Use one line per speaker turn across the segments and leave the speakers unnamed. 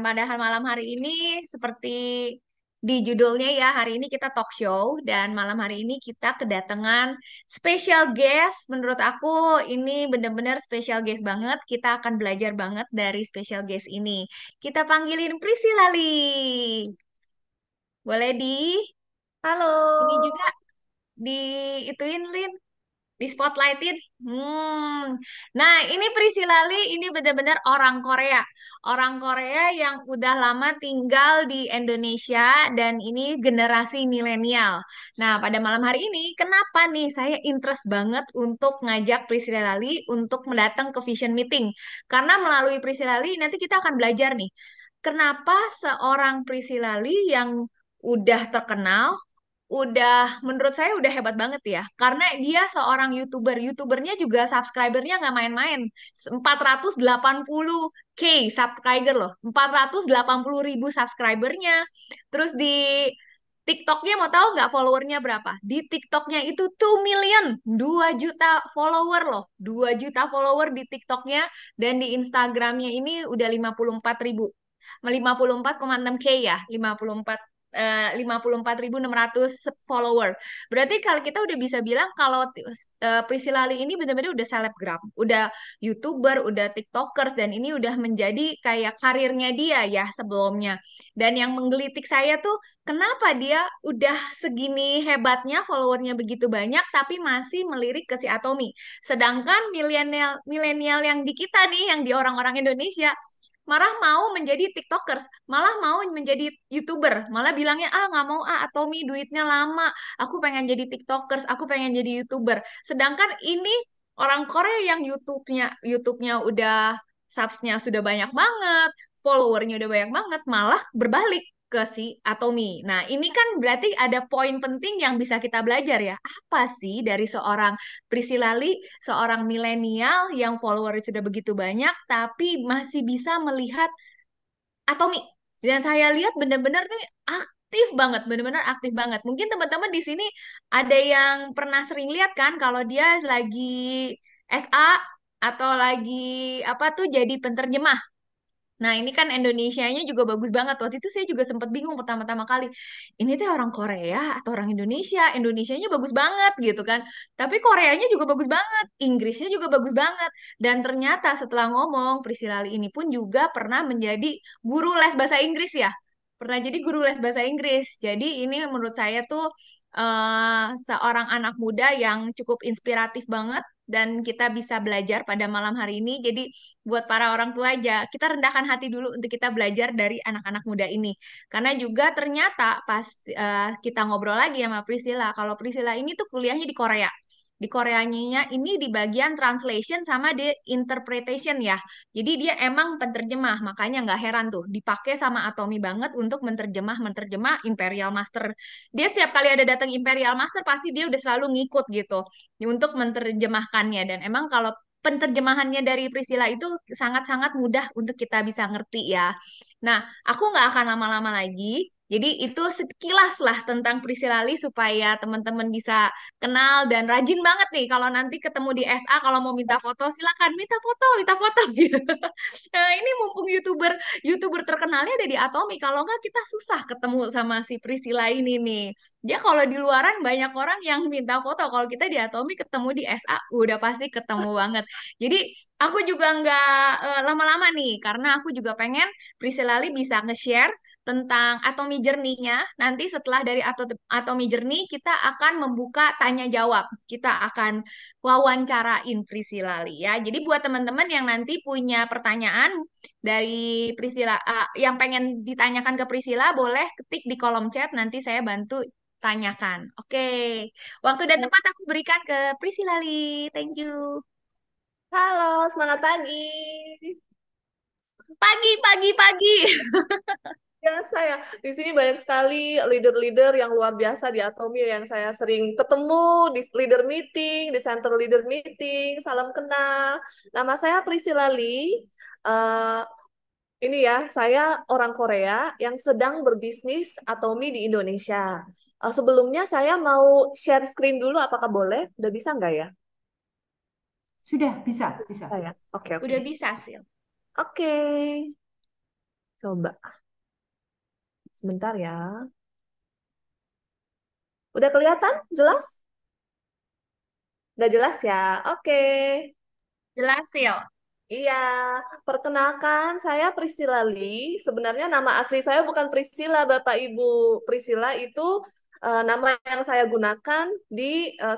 pada malam hari ini seperti di judulnya ya, hari ini kita talk show dan malam hari ini kita kedatangan special guest. Menurut aku ini benar-benar special guest banget. Kita akan belajar banget dari special guest ini. Kita panggilin Priscilla Lee. Boleh ini
Halo,
juga di ituin Lin. Di spotlightin. Nah, ini Priscilla Lee, ini benar-benar orang Korea. Orang Korea yang udah lama tinggal di Indonesia dan ini generasi milenial. Nah, pada malam hari ini, kenapa nih saya interest banget untuk ngajak Priscilla Lee untuk mendatang ke Vision Meeting? Karena melalui Priscilla Lee nanti kita akan belajar nih, kenapa seorang Priscilla Lee yang udah terkenal, udah menurut saya udah hebat banget ya. Karena dia seorang YouTuber. YouTubernya juga subscribernya nggak main-main. 480K subscriber loh. 480.000 subscribernya. Terus di TikToknya mau tahu nggak followernya berapa? Di TikToknya itu 2 million, 2 juta follower loh. 2 juta follower di TikToknya dan di Instagramnya ini udah 54.000. 54,6K ya, 54.600 follower. Berarti kalau kita udah bisa bilang kalau Priscilla Lee ini benar-benar udah selebgram, udah YouTuber, udah TikTokers dan ini udah menjadi kayak karirnya dia ya sebelumnya. Dan yang menggelitik saya tuh kenapa dia udah segini hebatnya followernya begitu banyak tapi masih melirik ke si Atomi. Sedangkan milenial milenial yang di kita nih yang di orang-orang Indonesia malah mau menjadi TikTokers, malah mau menjadi YouTuber, malah bilangnya ah nggak mau ah Atomi duitnya lama, aku pengen jadi TikTokers, aku pengen jadi YouTuber. Sedangkan ini orang Korea yang YouTube-nya udah subsnya sudah banyak banget, followernya udah banyak banget, malah berbalik ke si Atomi. Nah, ini kan berarti ada poin penting yang bisa kita belajar ya. Apa sih dari seorang Priscilla Lee, seorang milenial yang follower sudah begitu banyak, tapi masih bisa melihat Atomi. Dan saya lihat benar-benar nih aktif banget, benar-benar aktif banget. Mungkin teman-teman di sini ada yang pernah sering lihat kan kalau dia lagi SA atau lagi apa tuh jadi penterjemah. Nah, ini kan Indonesianya juga bagus banget. Waktu itu saya juga sempat bingung pertama-tama kali. Ini teh orang Korea atau orang Indonesia? Indonesianya bagus banget gitu kan. Tapi Koreanya juga bagus banget. Inggrisnya juga bagus banget. Dan ternyata setelah ngomong, Priscilla Lee ini pun juga pernah menjadi guru les bahasa Inggris ya. Pernah jadi guru les bahasa Inggris. Jadi ini menurut saya tuh seorang anak muda yang cukup inspiratif banget dan kita bisa belajar pada malam hari ini. Jadi buat para orang tua aja, kita rendahkan hati dulu untuk kita belajar dari anak-anak muda ini. Karena juga ternyata pas kita ngobrol lagi sama Priscilla, kalau Priscilla ini tuh kuliahnya di Korea. Di Koreanya ini di bagian translation sama di interpretation ya. Jadi dia emang penterjemah, makanya nggak heran tuh dipakai sama Atomi banget untuk menterjemah Imperial Master. Dia setiap kali ada datang Imperial Master pasti dia udah selalu ngikut gitu untuk menerjemahkannya dan emang kalau penterjemahannya dari Priscilla itu sangat-sangat mudah untuk kita bisa ngerti ya. Nah, aku nggak akan lama-lama lagi. Jadi itu sekilas lah tentang Priscilla Lee supaya teman-teman bisa kenal dan rajin banget nih kalau nanti ketemu di SA kalau mau minta foto silakan minta foto gitu. Nah, ini mumpung YouTuber terkenalnya ada di Atomi. Kalau nggak kita susah ketemu sama si Priscilla ini nih. Dia kalau di luaran banyak orang yang minta foto. Kalau kita di Atomi ketemu di SA udah pasti ketemu banget. Jadi aku juga nggak lama-lama nih karena aku juga pengen Priscilla Lee bisa nge-share tentang Atomi Journey-nya. Nanti setelah dari Atomi Journey kita akan membuka tanya jawab. Kita akan wawancarain Priscilla Lee ya. Jadi buat teman-teman yang nanti punya pertanyaan dari Priscilla, yang pengen ditanyakan ke Priscilla, boleh ketik di kolom chat, nanti saya bantu tanyakan. Oke, waktu dan tempat aku berikan ke Priscilla Lee. Thank you.
halo, semangat pagi.
Pagi, pagi, pagi.
Ya, saya di sini banyak sekali leader-leader yang luar biasa di Atomi yang saya sering ketemu di leader meeting, di center leader meeting. Salam kenal. Nama saya Priscilla Lee. Eh, ini ya, saya orang Korea yang sedang berbisnis Atomi di Indonesia. Sebelumnya saya mau share screen dulu, apakah boleh? Udah bisa nggak ya?
Sudah bisa, bisa.
Saya. Oke, oke.
Udah bisa sih.
Oke. Coba, sebentar ya. Udah kelihatan? Jelas? Udah jelas ya? Oke.
Jelas ya.
Iya, perkenalkan saya Priscilla Lee. Sebenarnya nama asli saya bukan Priscilla, Bapak Ibu. Priscilla itu nama yang saya gunakan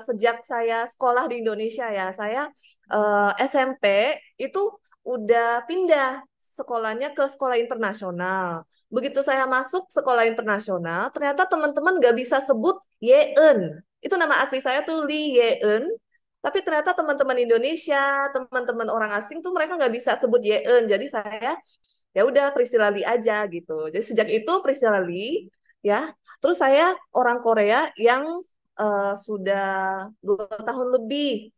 sejak saya sekolah di Indonesia ya. Saya SMP itu udah pindah sekolahnya ke sekolah internasional. Begitu saya masuk sekolah internasional, ternyata teman-teman nggak bisa sebut Yeun. Itu nama asli saya tuh Lee Yeun. Tapi ternyata teman-teman Indonesia, teman-teman orang asing tuh mereka nggak bisa sebut Yeun. Jadi saya ya udah Priscilla Lee aja gitu. Jadi sejak itu Priscilla Lee ya. Terus saya orang Korea yang sudah 2 tahun lebih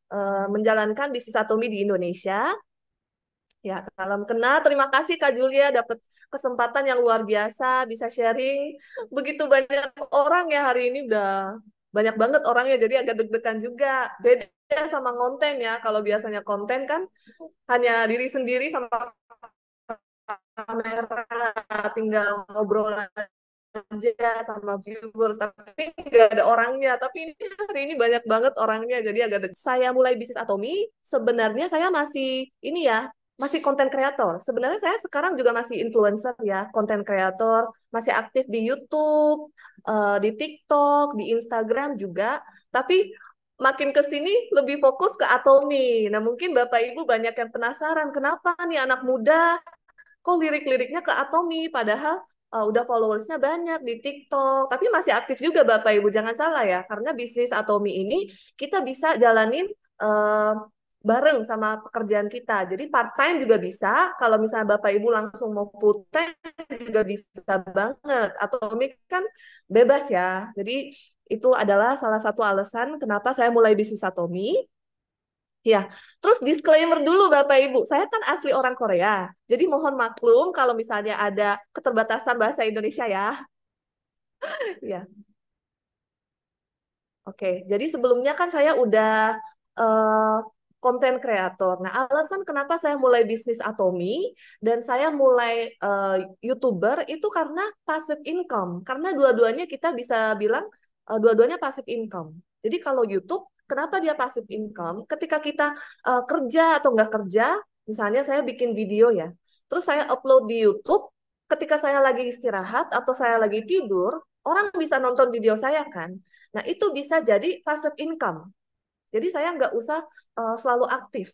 menjalankan bisnis Atomi di Indonesia. Ya, salam kenal. Terima kasih Kak Julia dapat kesempatan yang luar biasa bisa sharing. Begitu banyak orang ya hari ini udah banyak banget orangnya jadi agak deg-degan juga. Beda sama konten ya. Kalau biasanya konten kan hanya diri sendiri sama kamera, tinggal ngobrol aja sama viewers, tapi nggak ada orangnya. Tapi ini hari ini banyak banget orangnya, jadi agak saya mulai bisnis Atomi. Sebenarnya saya masih ini ya, masih konten kreator. Sebenarnya saya sekarang juga masih influencer ya, konten kreator, masih aktif di YouTube, di TikTok, di Instagram juga. Tapi makin ke sini lebih fokus ke Atomi. Nah, mungkin Bapak Ibu banyak yang penasaran, kenapa nih anak muda kok lirik-liriknya ke Atomi, padahal udah followersnya banyak di TikTok, tapi masih aktif juga Bapak Ibu, jangan salah ya, karena bisnis Atomi ini kita bisa jalanin uh, bareng sama pekerjaan kita, jadi part time juga bisa, kalau misalnya Bapak Ibu langsung mau full time juga bisa banget, Atomi kan bebas ya, jadi itu adalah salah satu alasan kenapa saya mulai bisnis Atomi. Ya, terus disclaimer dulu Bapak Ibu, saya kan asli orang Korea, jadi mohon maklum kalau misalnya ada keterbatasan bahasa Indonesia ya. Ya, oke. Jadi sebelumnya kan saya udah konten kreator. Nah, alasan kenapa saya mulai bisnis Atomi dan saya mulai YouTuber itu karena passive income. Karena dua-duanya kita bisa bilang dua-duanya passive income. Jadi kalau YouTube, kenapa dia passive income? Ketika kita kerja atau nggak kerja, misalnya saya bikin video ya, terus saya upload di YouTube, ketika saya lagi istirahat atau saya lagi tidur, orang bisa nonton video saya kan. Nah, itu bisa jadi passive income. Jadi saya nggak usah selalu aktif.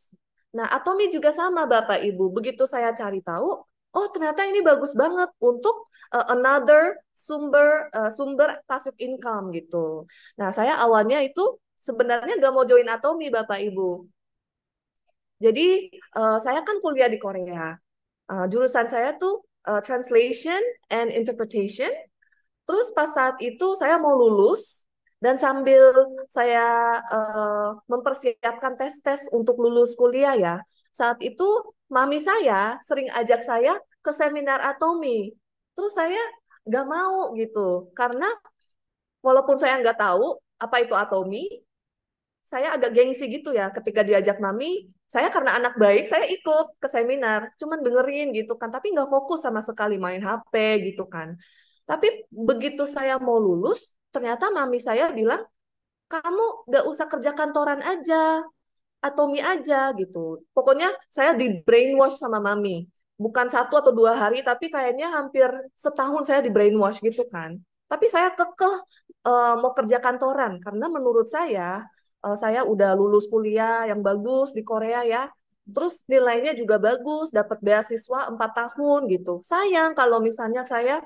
Nah, Atomi juga sama Bapak Ibu. Begitu saya cari tahu, oh ternyata ini bagus banget untuk another sumber passive income gitu. Nah, saya awalnya itu sebenarnya nggak mau join Atomi Bapak Ibu. Jadi saya kan kuliah di Korea. Jurusan saya tuh translation and interpretation. Terus pas saat itu saya mau lulus dan sambil saya mempersiapkan tes-tes untuk lulus kuliah ya. Saat itu mami saya sering ajak saya ke seminar Atomi. Terus saya nggak mau gitu karena walaupun saya nggak tahu apa itu Atomi, saya agak gengsi gitu ya ketika diajak mami. Saya karena anak baik, saya ikut ke seminar, cuman dengerin gitu kan, tapi nggak fokus sama sekali main HP gitu kan. Tapi begitu saya mau lulus, ternyata mami saya bilang, kamu nggak usah kerja kantoran aja, Atomi aja gitu. Pokoknya saya di brainwash sama mami. Bukan 1 atau 2 hari, tapi kayaknya hampir setahun saya di brainwash gitu kan. Tapi saya kekeh mau kerja kantoran karena menurut saya udah lulus kuliah yang bagus di Korea ya. Terus nilainya juga bagus, dapat beasiswa 4 tahun gitu. Sayang kalau misalnya saya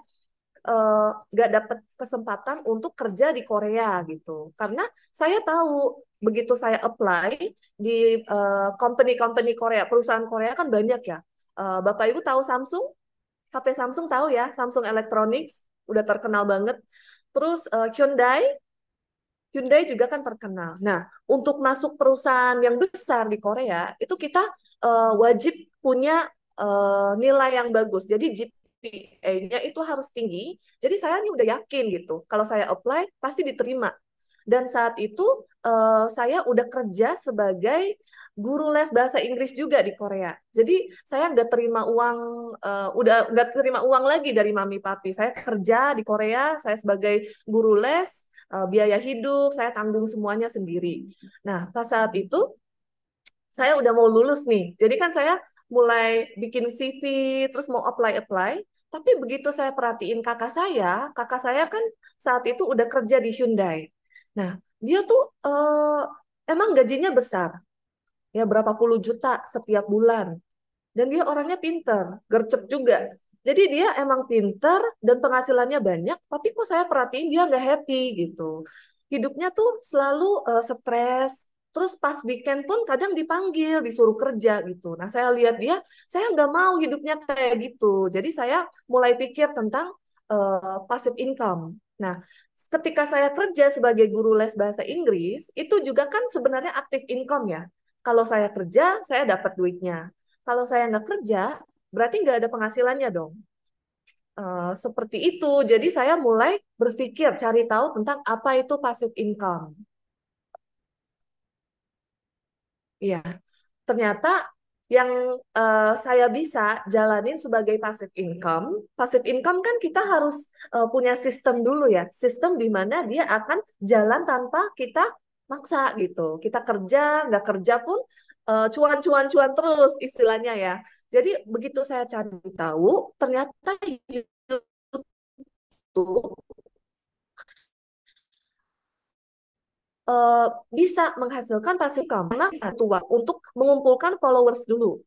nggak dapat kesempatan untuk kerja di Korea gitu. Karena saya tahu begitu saya apply di company-company Korea, perusahaan Korea kan banyak ya. Bapak Ibu tahu Samsung? HP Samsung tahu ya, Samsung Electronics udah terkenal banget. Terus Hyundai, Hyundai juga kan terkenal. Nah, untuk masuk perusahaan yang besar di Korea, itu kita wajib punya nilai yang bagus. Jadi GPA-nya itu harus tinggi. Jadi saya ini udah yakin gitu. Kalau saya apply, pasti diterima. Dan saat itu saya udah kerja sebagai guru les bahasa Inggris juga di Korea. Jadi saya nggak terima uang, udah nggak terima uang lagi dari mami papi. Saya kerja di Korea, saya sebagai guru les, biaya hidup saya tanggung semuanya sendiri. Nah, pas saat itu saya udah mau lulus nih. Jadi kan saya mulai bikin CV, terus mau apply-apply. Tapi begitu saya perhatiin kakak saya kan saat itu udah kerja di Hyundai. Nah, dia tuh emang gajinya besar, ya berapa puluh juta setiap bulan. Dan dia orangnya pinter, gercep juga. Jadi dia emang pinter dan penghasilannya banyak, tapi kok saya perhatiin dia nggak happy gitu. Hidupnya tuh selalu stres. Terus pas weekend pun kadang dipanggil, disuruh kerja gitu. Nah saya lihat dia, saya nggak mau hidupnya kayak gitu. Jadi saya mulai pikir tentang passive income. Nah ketika saya kerja sebagai guru les bahasa Inggris, itu juga kan sebenarnya active income ya. Kalau saya kerja, saya dapat duitnya. Kalau saya nggak kerja, berarti nggak ada penghasilannya dong. Seperti itu. Jadi saya mulai berpikir, cari tahu tentang apa itu passive income. Iya, ternyata yang saya bisa jalanin sebagai passive income kan kita harus punya sistem dulu ya. Sistem di mana dia akan jalan tanpa kita maksa gitu. Kita kerja, nggak kerja pun cuan-cuan-cuan terus istilahnya ya. Jadi begitu saya cari tahu, ternyata YouTube eh, bisa menghasilkan passive income. Memang satu waktu untuk mengumpulkan followers dulu.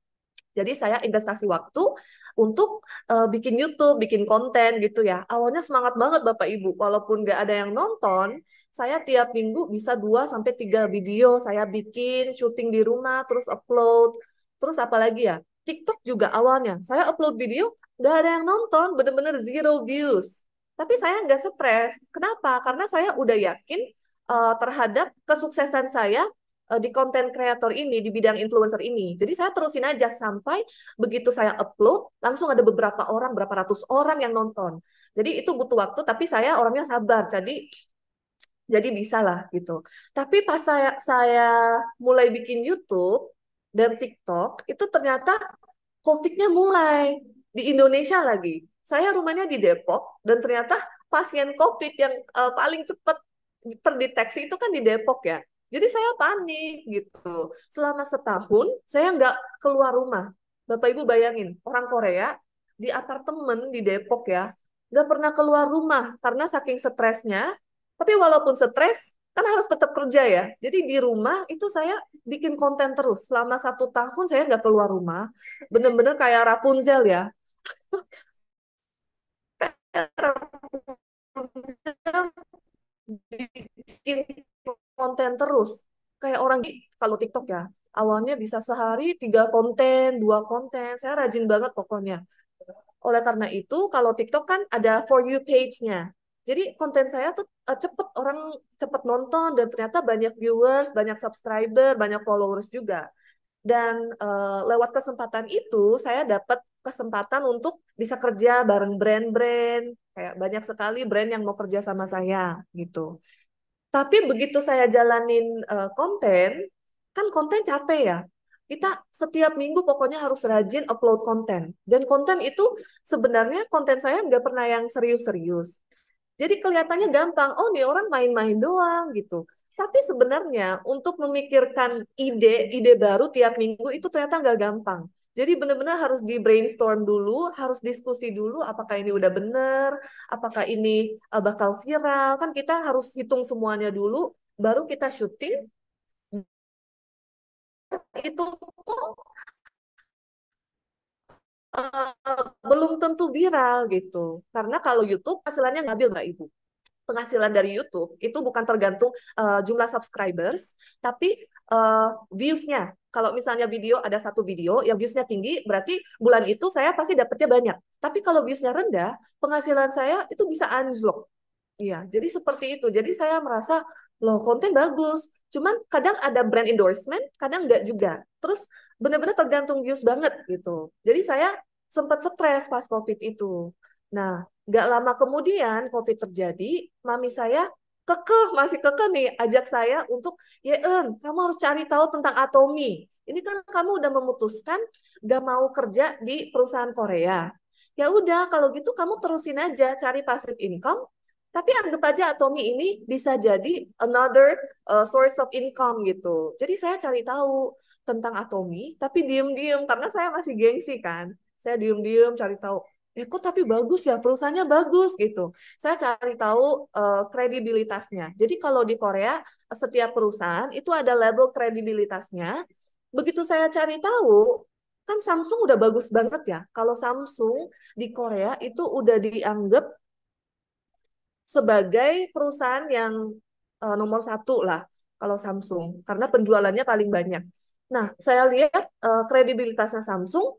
Jadi saya investasi waktu untuk bikin YouTube, bikin konten gitu ya. Awalnya semangat banget Bapak Ibu. Walaupun nggak ada yang nonton, saya tiap minggu bisa 2 sampai 3 video saya bikin, syuting di rumah, terus upload. Terus apa lagi ya? TikTok juga awalnya. Saya upload video, nggak ada yang nonton, bener-bener zero views. Tapi saya nggak stres. Kenapa? Karena saya udah yakin terhadap kesuksesan saya di konten kreator ini, di bidang influencer ini. Jadi saya terusin aja sampai begitu saya upload, langsung ada beberapa orang, berapa ratus orang yang nonton. Jadi itu butuh waktu, tapi saya orangnya sabar. Jadi bisa lah gitu. Tapi pas saya mulai bikin YouTube dan TikTok, itu ternyata COVID-nya mulai di Indonesia lagi. Saya rumahnya di Depok dan ternyata pasien COVID yang paling cepat terdeteksi itu kan di Depok ya. Jadi saya panik gitu. Selama setahun saya nggak keluar rumah. Bapak Ibu bayangin, orang Korea di apartemen di Depok ya, nggak pernah keluar rumah karena saking stresnya. Tapi walaupun stres, kan harus tetap kerja ya. Jadi di rumah itu saya bikin konten terus. Selama 1 tahun saya nggak keluar rumah. Bener-bener kayak Rapunzel ya. Rapunzel bikin konten terus. Kayak orang kalau TikTok ya, awalnya bisa sehari 3 konten, 2 konten. Saya rajin banget pokoknya. Oleh karena itu, kalau TikTok kan ada For You page-nya. Jadi konten saya tuh cepet, orang cepet nonton dan ternyata banyak viewers, banyak subscriber, banyak followers juga. Dan lewat kesempatan itu, saya dapat kesempatan untuk bisa kerja bareng brand-brand. Kayak banyak sekali brand yang mau kerja sama saya gitu. Tapi begitu saya jalanin konten, kan konten capek ya. Kita setiap minggu pokoknya harus rajin upload konten. Dan konten itu sebenarnya konten saya nggak pernah yang serius-serius. Jadi kelihatannya gampang, oh nih orang main-main doang gitu. Tapi sebenarnya untuk memikirkan ide-ide baru tiap minggu itu ternyata nggak gampang. Jadi benar-benar harus di brainstorm dulu, harus diskusi dulu apakah ini udah bener, apakah ini bakal viral. Kan kita harus hitung semuanya dulu, baru kita syuting. Itu pun belum tentu viral gitu. Karena kalau YouTube hasilnya ngambil Mbak Ibu. Penghasilan dari YouTube itu bukan tergantung jumlah subscribers, tapi views-nya. Kalau misalnya video ada satu video yang views-nya tinggi, berarti bulan itu saya pasti dapatnya banyak. Tapi kalau views-nya rendah, penghasilan saya itu bisa anjlok. Iya, jadi seperti itu. Jadi saya merasa, loh konten bagus. Cuman kadang ada brand endorsement, kadang enggak juga. Terus benar-benar tergantung views banget gitu. Jadi saya sempat stres pas COVID itu. Nah, nggak lama kemudian COVID terjadi, mami saya masih kekeh nih, ajak saya untuk, kamu harus cari tahu tentang Atomi. ini kan kamu udah memutuskan gak mau kerja di perusahaan Korea. Ya udah, kalau gitu kamu terusin aja cari passive income. Tapi anggap aja Atomi ini bisa jadi another source of income gitu. Jadi saya cari tahu tentang Atomi, tapi diem-diem karena saya masih gengsi kan. Saya diem-diem cari tahu. Kok tapi bagus ya, perusahaannya bagus gitu. Saya cari tahu kredibilitasnya. Jadi kalau di Korea, setiap perusahaan itu ada level kredibilitasnya. Begitu saya cari tahu, kan Samsung udah bagus banget ya. Kalau Samsung di Korea itu udah dianggap sebagai perusahaan yang nomor satu lah kalau Samsung, karena penjualannya paling banyak. Nah, saya lihat kredibilitasnya Samsung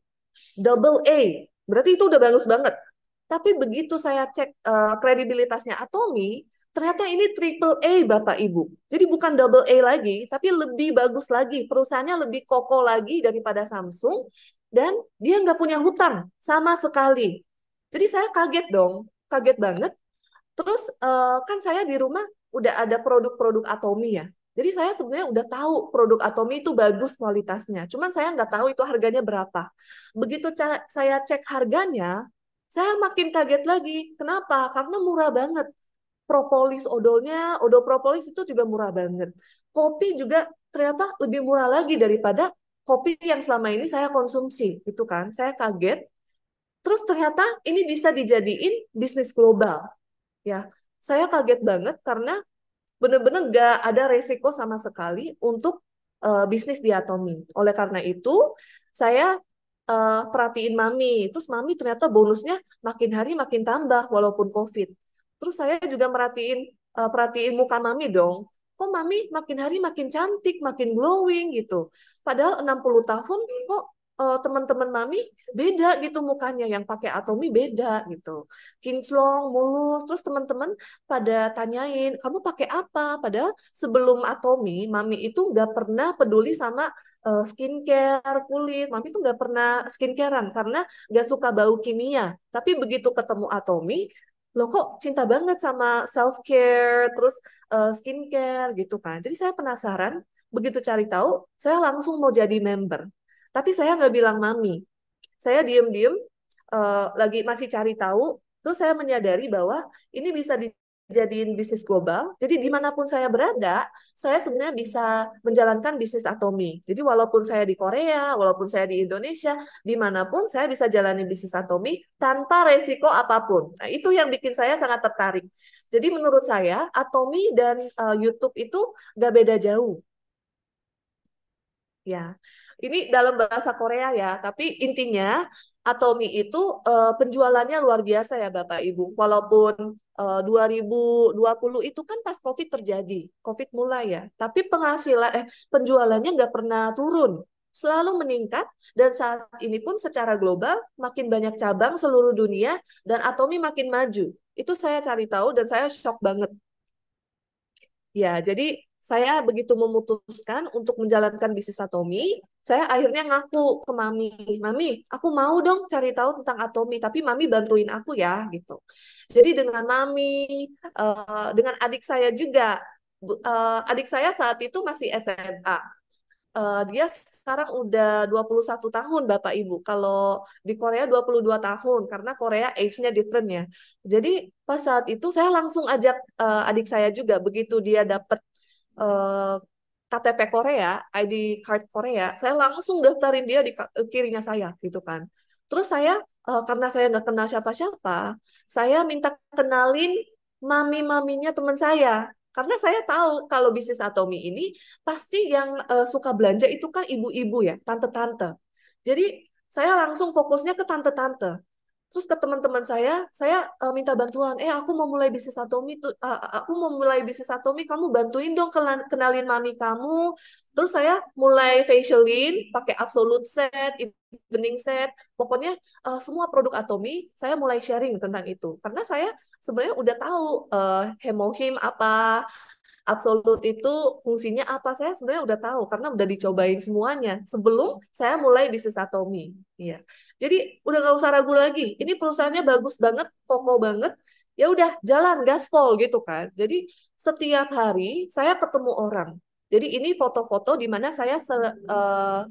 double A, berarti itu udah bagus banget. Tapi begitu saya cek kredibilitasnya Atomi, ternyata ini triple A Bapak Ibu. Jadi bukan double A lagi, tapi lebih bagus lagi. Perusahaannya lebih kokoh lagi daripada Samsung, dan dia nggak punya hutang sama sekali. Jadi saya kaget dong, kaget banget. Terus kan saya di rumah udah ada produk-produk Atomi ya. Jadi saya sebenarnya udah tahu produk Atomi itu bagus kualitasnya. Cuman saya nggak tahu itu harganya berapa. Begitu saya cek harganya, saya makin kaget lagi. Kenapa? Karena murah banget. Propolis odolnya, odol propolis itu juga murah banget. Kopi juga ternyata lebih murah lagi daripada kopi yang selama ini saya konsumsi. Itu kan, saya kaget. Terus ternyata ini bisa dijadiin bisnis global. Ya, saya kaget banget karena benar-benar nggak ada resiko sama sekali untuk bisnis di Atomi. Oleh karena itu, saya perhatiin Mami. Terus Mami ternyata bonusnya makin hari makin tambah walaupun COVID. Terus saya juga perhatiin muka Mami dong. Kok Mami makin hari makin cantik, makin glowing gitu. Padahal 60 tahun kok teman-teman Mami beda gitu mukanya, yang pakai Atomi beda gitu. Kinclong, mulus, terus teman-teman pada tanyain, kamu pakai apa? Padahal sebelum Atomi, Mami itu nggak pernah peduli sama skincare, kulit. Mami itu nggak pernah skincarean karena nggak suka bau kimia. Tapi begitu ketemu Atomi, loh kok cinta banget sama self care, terus skincare gitu kan. Jadi saya penasaran, begitu cari tahu, saya langsung mau jadi member. Tapi saya nggak bilang Mami. Saya diem-diem lagi masih cari tahu, terus saya menyadari bahwa ini bisa dijadiin bisnis global. Jadi dimanapun saya berada, saya sebenarnya bisa menjalankan bisnis Atomi. Jadi walaupun saya di Korea, walaupun saya di Indonesia, dimanapun saya bisa jalani bisnis Atomi tanpa resiko apapun. Nah, itu yang bikin saya sangat tertarik. Jadi menurut saya, Atomi dan YouTube itu nggak beda jauh. Ya, ini dalam bahasa Korea ya, tapi intinya Atomi itu penjualannya luar biasa ya Bapak Ibu. Walaupun 2020 itu kan pas COVID terjadi, COVID mulai ya, tapi penjualannya nggak pernah turun, selalu meningkat, dan saat ini pun secara global makin banyak cabang seluruh dunia dan Atomi makin maju. Itu saya cari tahu dan saya shock banget. Ya, jadi saya begitu memutuskan untuk menjalankan bisnis Atomi, saya akhirnya ngaku ke Mami, Mami, aku mau dong cari tahu tentang Atomi, tapi Mami bantuin aku ya, gitu. Jadi dengan Mami, dengan adik saya juga, adik saya saat itu masih SMA. Dia sekarang udah 21 tahun Bapak Ibu. Kalau di Korea 22 tahun karena Korea age-nya different ya. Jadi pas saat itu saya langsung ajak adik saya juga begitu dia dapat eh, KTP Korea, ID card Korea, saya langsung daftarin dia di kirinya saya gitu kan. Terus saya karena saya nggak kenal siapa-siapa, saya minta kenalin mami-maminya teman saya. Karena saya tahu kalau bisnis Atomi ini pasti yang suka belanja itu kan ibu-ibu ya, tante-tante. Jadi saya langsung fokusnya ke tante-tante. Terus ke teman-teman saya minta bantuan. Aku mau mulai bisnis Atomi tuh, aku mau mulai bisnis Atomi, kamu bantuin dong kenalin mami kamu. Terus saya mulai facialin, pakai Absolute Set, Evening Set, pokoknya semua produk Atomi saya mulai sharing tentang itu. Karena saya sebenarnya udah tahu Hemohim apa, Absolut itu fungsinya apa, saya sebenarnya udah tahu karena udah dicobain semuanya sebelum saya mulai bisnis Atomi. Iya. Jadi udah nggak usah ragu lagi. Ini perusahaannya bagus banget, kokoh banget. Ya udah jalan gaspol gitu kan. Jadi setiap hari saya ketemu orang. Jadi ini foto-foto di mana saya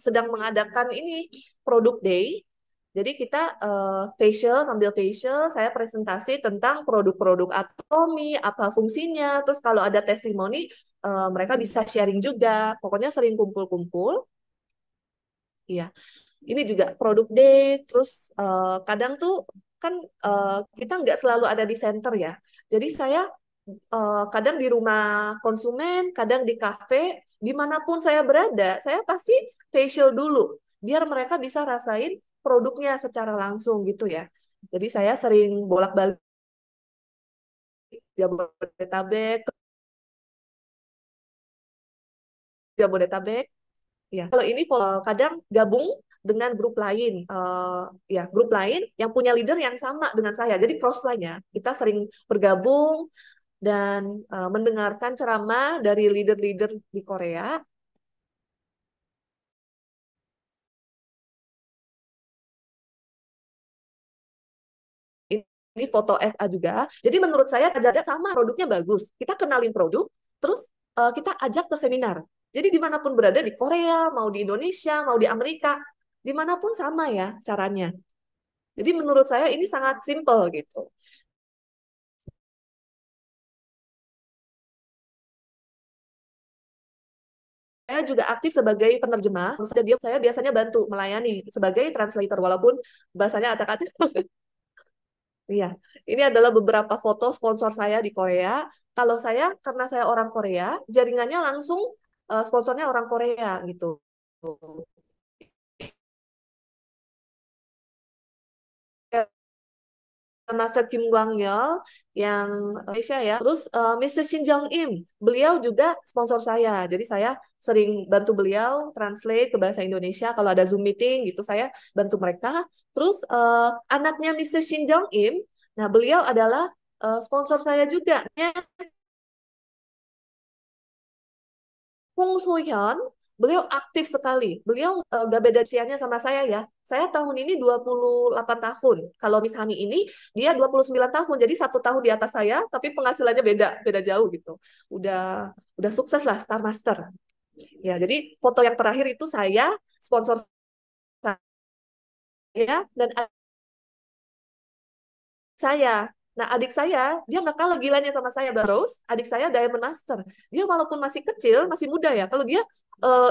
sedang mengadakan ini produk day. Jadi kita facial, sambil facial, saya presentasi tentang produk-produk Atomi, apa fungsinya. Terus kalau ada testimoni, mereka bisa sharing juga. Pokoknya sering kumpul-kumpul. Iya, ini juga produk day. Terus kadang tuh kan kita nggak selalu ada di center ya. Jadi saya kadang di rumah konsumen, kadang di kafe, dimanapun saya berada, saya pasti facial dulu, biar mereka bisa rasain produknya secara langsung gitu ya. Jadi saya sering bolak-balik Jabodetabek, Jabodetabek. Ya, kalau ini kadang gabung dengan grup lain, ya grup lain yang punya leader yang sama dengan saya. Jadi cross line ya. Kita sering bergabung dan mendengarkan ceramah dari leader-leader di Korea. Ini foto SA juga. Jadi menurut saya Tajada sama produknya bagus. Kita kenalin produk, terus kita ajak ke seminar. Jadi dimanapun berada di Korea, mau di Indonesia, mau di Amerika, dimanapun sama ya caranya. Jadi menurut saya ini sangat simple gitu. Saya juga aktif sebagai penerjemah. Dan dia saya biasanya bantu melayani sebagai translator walaupun bahasanya acak-acak. Iya, ini adalah beberapa foto sponsor saya di Korea. Kalau saya, karena saya orang Korea, jaringannya langsung sponsornya orang Korea gitu. Master Kim Kwang Yeol yang Indonesia ya. Terus Mr. Shin Jong Im, beliau juga sponsor saya. Jadi saya sering bantu beliau translate ke bahasa Indonesia kalau ada Zoom meeting gitu saya bantu mereka. Terus anaknya Mr. Shin Jong Im, nah beliau adalah sponsor saya juga. Hong So-hyun, beliau aktif sekali. Beliau gak beda usianya sama saya ya. Saya tahun ini 28 tahun. Kalau Miss Hani ini, dia 29 tahun. Jadi 1 tahun di atas saya, tapi penghasilannya beda, beda jauh gitu. Udah sukses lah, Star Master. Ya, jadi foto yang terakhir itu saya, sponsor saya, dan saya. Nah, adik saya, dia nggak kalah gilanya sama saya, Rose. Adik saya Diamond Master. Dia walaupun masih kecil, masih muda ya. Kalau dia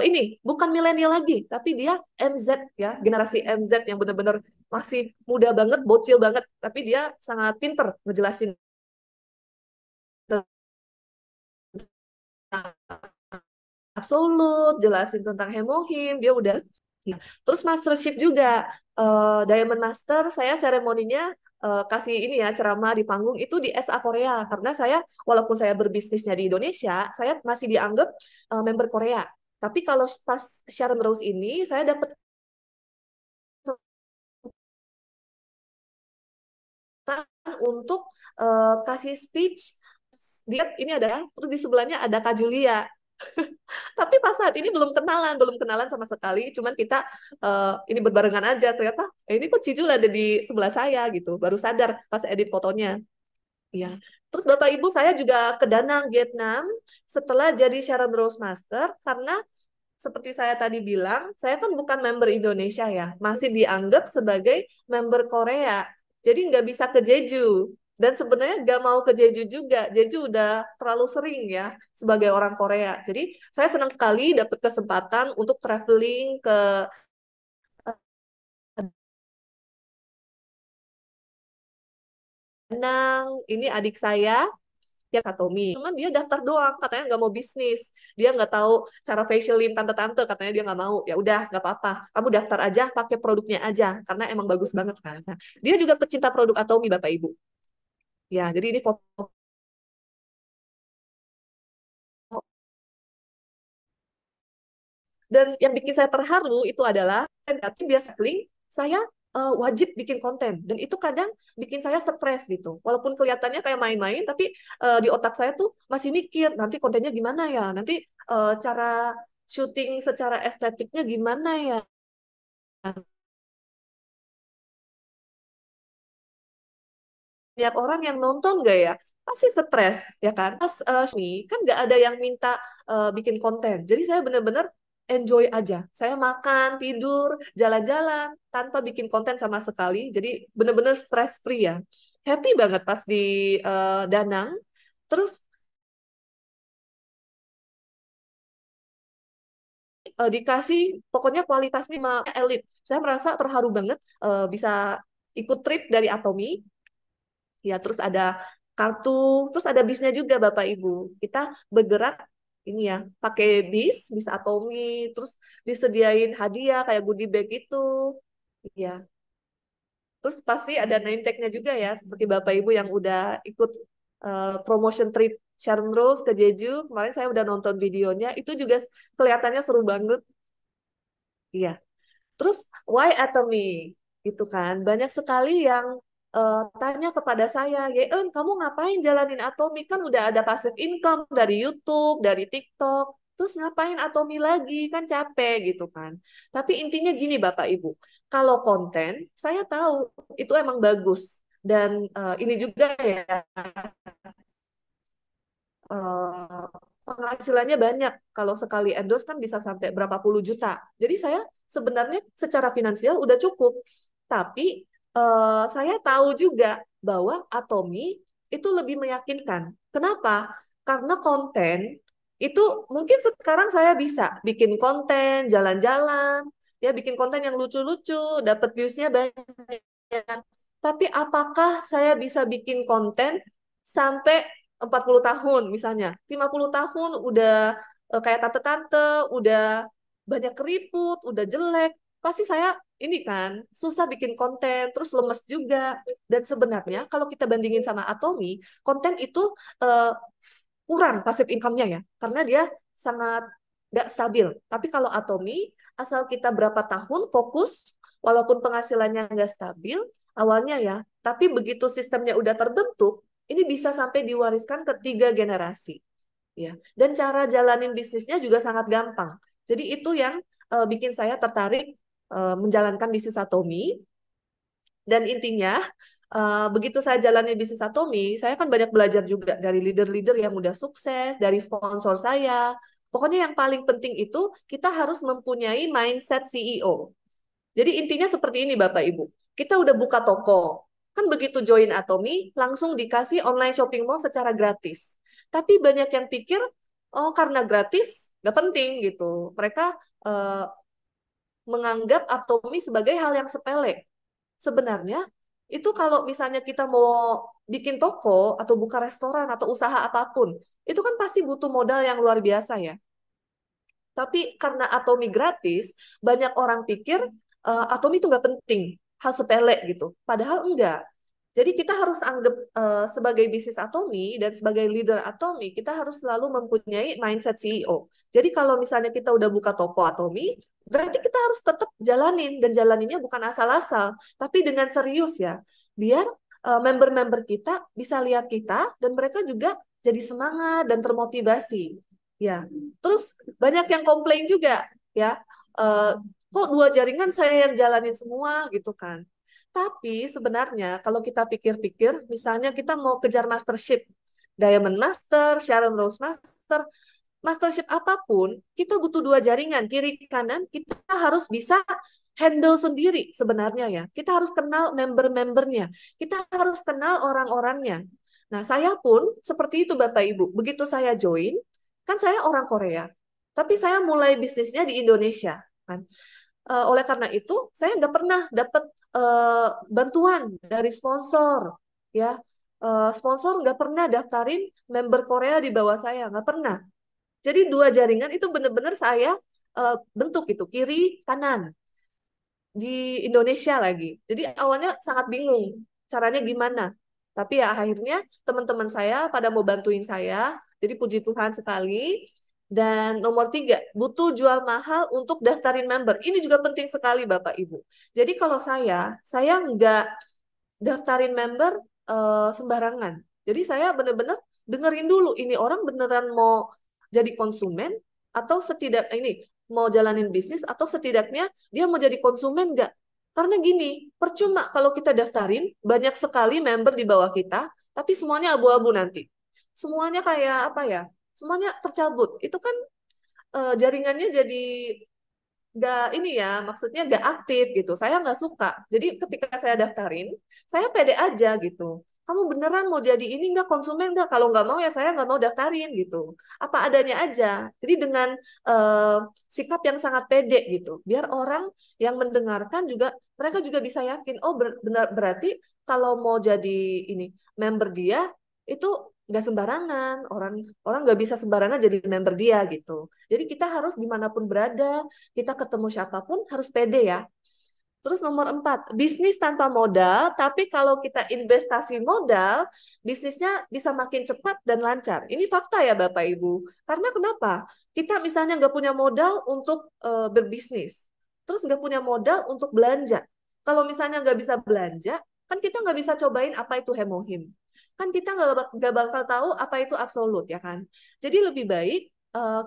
ini bukan milenial lagi, tapi dia MZ ya, generasi MZ yang benar-benar masih muda banget, bocil banget. Tapi dia sangat pinter ngejelasin tentang absolut, jelasin tentang hemohim, dia udah. Ya. Terus mastership juga, Diamond Master, saya seremoninya kasih ini ya ceramah di panggung itu di SA Korea karena saya walaupun saya berbisnisnya di Indonesia, saya masih dianggap member Korea. Tapi kalau pas Sharon Rose ini, saya dapat kesempatan untuk kasih speech. Dia ini ada, terus di sebelahnya ada Kak Julia. Tapi pas saat ini belum kenalan sama sekali. Cuman kita ini berbarengan aja. Ternyata, ini kok Cijul ada di sebelah saya gitu. Baru sadar pas edit fotonya. Iya. Terus Bapak Ibu saya juga ke Danang, Vietnam setelah jadi Sharon Rose Master karena seperti saya tadi bilang, saya kan bukan member Indonesia ya, masih dianggap sebagai member Korea. Jadi nggak bisa ke Jeju. Dan sebenarnya nggak mau ke Jeju juga. Jeju udah terlalu sering ya sebagai orang Korea. Jadi saya senang sekali dapat kesempatan untuk traveling ke Danang. Ini adik saya ya Satomi. Cuman dia daftar doang, katanya nggak mau bisnis. Dia nggak tahu cara facialin tante-tante, katanya dia nggak mau. Ya udah, nggak apa-apa. Kamu daftar aja, pakai produknya aja, karena emang bagus banget kan. Nah, dia juga pecinta produk Atomi, Bapak Ibu. Ya, jadi ini foto. Dan yang bikin saya terharu itu adalah, tapi biasa link, saya wajib bikin konten. Dan itu kadang bikin saya stres gitu. Walaupun kelihatannya kayak main-main, tapi di otak saya tuh masih mikir, nanti kontennya gimana ya? Nanti cara syuting secara estetiknya gimana ya? Banyak orang yang nonton gak ya? pasti stres ya kan. Pas nih kan nggak ada yang minta bikin konten, jadi saya bener-bener enjoy aja. Saya makan, tidur, jalan-jalan tanpa bikin konten sama sekali. Jadi bener-bener stress free ya. Happy banget pas di Danang. Terus dikasih pokoknya kualitasnya elit. Saya merasa terharu banget bisa ikut trip dari Atomi. Ya, terus ada kartu, terus ada bisnya juga Bapak Ibu. Kita bergerak ini ya, pakai bis Atomi, terus disediain hadiah kayak goodie bag itu. Ya, terus pasti ada name tag-nya juga ya, seperti Bapak Ibu yang udah ikut promotion trip Sharon Rose ke Jeju. Kemarin saya udah nonton videonya, itu juga kelihatannya seru banget. Iya. Terus why Atomy? Gitu kan. Banyak sekali yang tanya kepada saya, Yeun, kamu ngapain jalanin Atomy? Kan udah ada passive income dari YouTube, dari TikTok. Terus ngapain Atomy lagi? Kan capek gitu kan. Tapi intinya gini Bapak Ibu, kalau konten, saya tahu itu emang bagus. Dan ini juga ya, eh, penghasilannya banyak. Kalau sekali endorse kan bisa sampai berapa puluh juta. Jadi saya sebenarnya secara finansial udah cukup. Tapi saya tahu juga bahwa Atomy itu lebih meyakinkan. Kenapa? Karena konten itu mungkin sekarang saya bisa bikin konten jalan-jalan, ya bikin konten yang lucu-lucu, dapat views-nya banyak. Tapi apakah saya bisa bikin konten sampai 40 tahun misalnya, 50 tahun udah kayak tante-tante, udah banyak keriput, udah jelek, pasti saya ini kan susah bikin konten, terus lemes juga. Dan sebenarnya kalau kita bandingin sama Atomy, konten itu eh, kurang pasif income-nya ya, karena dia sangat nggak stabil. Tapi kalau Atomy, asal kita berapa tahun fokus, walaupun penghasilannya nggak stabil awalnya ya, tapi begitu sistemnya udah terbentuk, ini bisa sampai diwariskan ke 3 generasi. Ya, dan cara jalanin bisnisnya juga sangat gampang. Jadi itu yang bikin saya tertarik menjalankan bisnis Atomy. Dan intinya, begitu saya jalani bisnis Atomy, saya kan banyak belajar juga dari leader-leader yang udah sukses, dari sponsor saya. Pokoknya yang paling penting itu kita harus mempunyai mindset CEO. Jadi intinya seperti ini Bapak Ibu. Kita udah buka toko. Kan begitu join Atomy, langsung dikasih online shopping mall secara gratis. Tapi banyak yang pikir, oh karena gratis, nggak penting gitu. Mereka eh, menganggap Atomy sebagai hal yang sepele. Sebenarnya itu kalau misalnya kita mau bikin toko atau buka restoran atau usaha apapun, itu kan pasti butuh modal yang luar biasa ya. Tapi karena Atomy gratis, banyak orang pikir Atomy itu nggak penting, hal sepele gitu. Padahal enggak. Jadi kita harus anggap sebagai bisnis Atomy dan sebagai leader Atomy, kita harus selalu mempunyai mindset CEO. Jadi kalau misalnya kita udah buka toko Atomy, berarti kita harus tetap jalanin dan jalaninnya bukan asal-asal, tapi dengan serius ya. Biar member-member kita bisa lihat kita dan mereka juga jadi semangat dan termotivasi. Ya, terus banyak yang komplain juga ya. Eh, kok 2 jaringan saya yang jalanin semua gitu kan. Tapi sebenarnya kalau kita pikir-pikir, misalnya kita mau kejar mastership, Diamond Master, Sharon Rose Master, mastership apapun, kita butuh 2 jaringan, kiri kanan, kita harus bisa handle sendiri sebenarnya ya. Kita harus kenal member-membernya, kita harus kenal orang-orangnya. Nah, saya pun seperti itu Bapak Ibu. Begitu saya join, kan saya orang Korea, tapi saya mulai bisnisnya di Indonesia kan. Oleh karena itu, saya nggak pernah dapat bantuan dari sponsor, ya. Sponsor nggak pernah daftarin member Korea di bawah saya, nggak pernah. Jadi 2 jaringan itu benar-benar saya bentuk itu kiri kanan di Indonesia lagi. Jadi awalnya sangat bingung caranya gimana. Tapi ya akhirnya teman-teman saya pada mau bantuin saya. Jadi puji Tuhan sekali. Dan nomor 3, butuh jual mahal untuk daftarin member. Ini juga penting sekali Bapak Ibu. Jadi kalau saya nggak daftarin member sembarangan. Jadi saya benar-benar dengerin dulu ini orang beneran mau jadi konsumen atau ini mau jalanin bisnis atau setidaknya dia mau jadi konsumen nggak? Karena gini, percuma kalau kita daftarin banyak sekali member di bawah kita, tapi semuanya abu-abu nanti. Semuanya kayak apa ya? Semuanya tercabut. Itu kan jaringannya jadi nggak ini ya, maksudnya nggak aktif gitu. Saya nggak suka. Jadi ketika saya daftarin, saya pede aja gitu. Kamu beneran mau jadi ini nggak, konsumen nggak? Kalau nggak mau ya saya nggak mau daftarin gitu. Apa adanya aja. Jadi dengan eh, sikap yang sangat pede gitu. Biar orang yang mendengarkan juga, mereka juga bisa yakin, oh benar berarti kalau mau jadi ini member dia itu nggak sembarangan. Orang nggak bisa sembarangan jadi member dia gitu. Jadi kita harus dimanapun berada, kita ketemu siapapun harus pede ya. Terus nomor 4, bisnis tanpa modal, tapi kalau kita investasi modal, bisnisnya bisa makin cepat dan lancar. Ini fakta ya Bapak Ibu. Karena kenapa? Kita misalnya nggak punya modal untuk berbisnis, terus nggak punya modal untuk belanja. Kalau misalnya nggak bisa belanja, kan kita nggak bisa cobain apa itu hemohim. Kan kita nggak bakal tahu apa itu absolut ya kan. Jadi lebih baik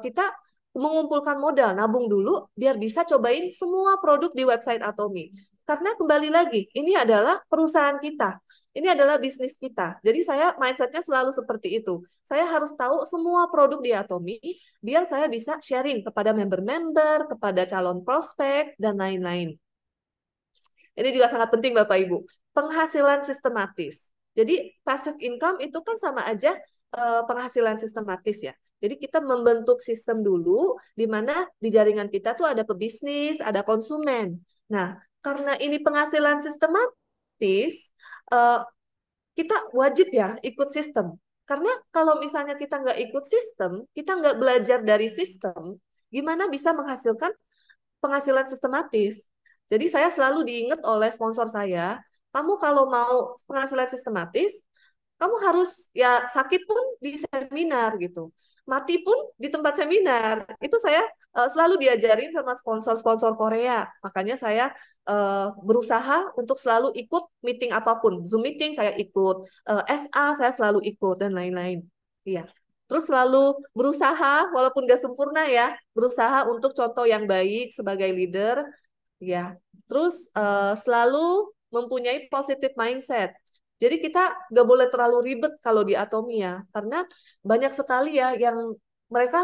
kita mengumpulkan modal, nabung dulu biar bisa cobain semua produk di website Atomi. Karena kembali lagi, ini adalah perusahaan kita. Ini adalah bisnis kita. Jadi saya mindsetnya selalu seperti itu. Saya harus tahu semua produk di Atomi biar saya bisa sharing kepada member-member, kepada calon prospek, dan lain-lain. Ini juga sangat penting Bapak Ibu. Penghasilan sistematis. Jadi passive income itu kan sama aja penghasilan sistematis ya. Jadi kita membentuk sistem dulu di mana di jaringan kita tuh ada pebisnis, ada konsumen. Nah, karena ini penghasilan sistematis, eh, kita wajib ya ikut sistem. Karena kalau misalnya kita nggak ikut sistem, kita nggak belajar dari sistem, gimana bisa menghasilkan penghasilan sistematis? Jadi saya selalu diingat oleh sponsor saya, kamu kalau mau penghasilan sistematis, kamu harus ya sakit pun di seminar gitu. Mati pun di tempat seminar. Itu saya selalu diajarin sama sponsor-sponsor Korea. Makanya saya berusaha untuk selalu ikut meeting apapun. Zoom meeting saya ikut, SA saya selalu ikut, dan lain-lain. Iya. Terus selalu berusaha, walaupun gak sempurna ya, berusaha untuk contoh yang baik sebagai leader. Ya, terus selalu mempunyai positive mindset. Jadi kita nggak boleh terlalu ribet kalau di Atomi ya, karena banyak sekali ya yang mereka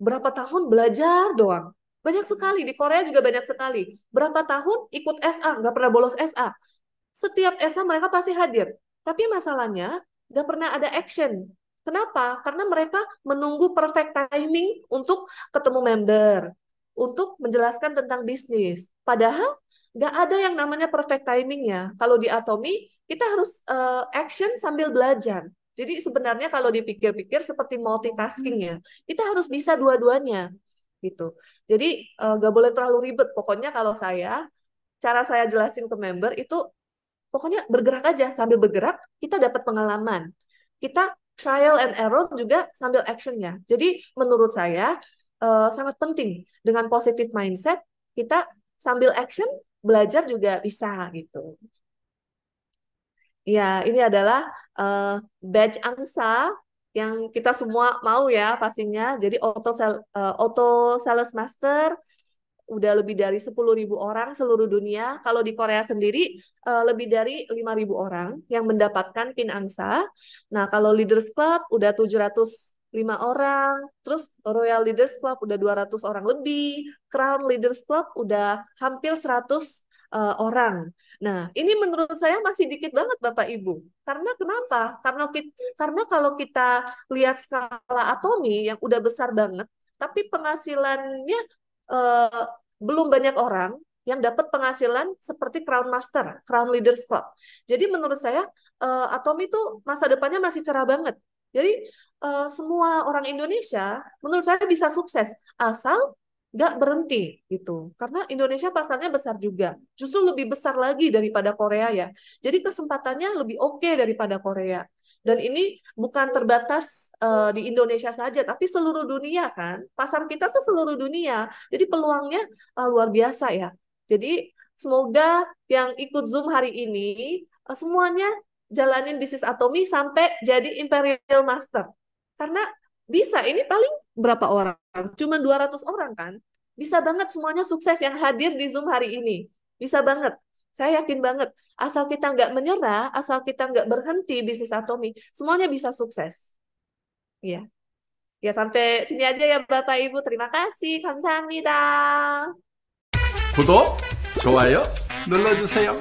berapa tahun belajar doang. Banyak sekali, di Korea juga banyak sekali. Berapa tahun ikut SA, nggak pernah bolos SA. Setiap SA mereka pasti hadir. Tapi masalahnya, nggak pernah ada action. Kenapa? Karena mereka menunggu perfect timing untuk ketemu member, untuk menjelaskan tentang bisnis. Padahal nggak ada yang namanya perfect timing ya. Kalau di Atomi, kita harus action sambil belajar. Jadi sebenarnya kalau dipikir-pikir seperti multitasking ya, kita harus bisa dua-duanya gitu. Jadi nggak boleh terlalu ribet. Pokoknya kalau cara saya jelasin ke member itu pokoknya bergerak aja. Sambil bergerak kita dapat pengalaman. Kita trial and error juga sambil actionnya. Jadi menurut saya sangat penting dengan positive mindset kita sambil action belajar juga bisa gitu. Ya, ini adalah badge angsa yang kita semua mau ya pastinya. Jadi auto sales master udah lebih dari 10.000 orang seluruh dunia. Kalau di Korea sendiri lebih dari 5.000 orang yang mendapatkan PIN angsa. Nah, kalau Leaders Club udah 705 orang, terus Royal Leaders Club udah 200 orang lebih, Crown Leaders Club udah hampir 100 orang. Nah, ini menurut saya masih dikit banget Bapak Ibu. Karena kenapa? Karena kalau kita lihat skala Atomi yang udah besar banget, tapi penghasilannya eh, belum banyak orang yang dapat penghasilan seperti Crown Master, Crown Leaders Club. Jadi menurut saya Atomi itu masa depannya masih cerah banget. Jadi semua orang Indonesia menurut saya bisa sukses asal nggak berhenti gitu. Karena Indonesia pasarnya besar juga. Justru lebih besar lagi daripada Korea ya. Jadi kesempatannya lebih oke daripada Korea. Dan ini bukan terbatas di Indonesia saja, tapi seluruh dunia kan. Pasar kita tuh seluruh dunia. Jadi peluangnya luar biasa ya. Jadi semoga yang ikut Zoom hari ini semuanya jalanin bisnis Atomi sampai jadi Imperial Master. Karena bisa, ini paling berapa orang? Cuma 200 orang kan? Bisa banget semuanya sukses yang hadir di Zoom hari ini. Bisa banget. Saya yakin banget, asal kita nggak menyerah, asal kita nggak berhenti bisnis Atomi, semuanya bisa sukses. Iya. Ya, sampai sini aja ya Bapak Ibu. Terima kasih. 감사합니다.
구독, 좋아요 눌러주세요.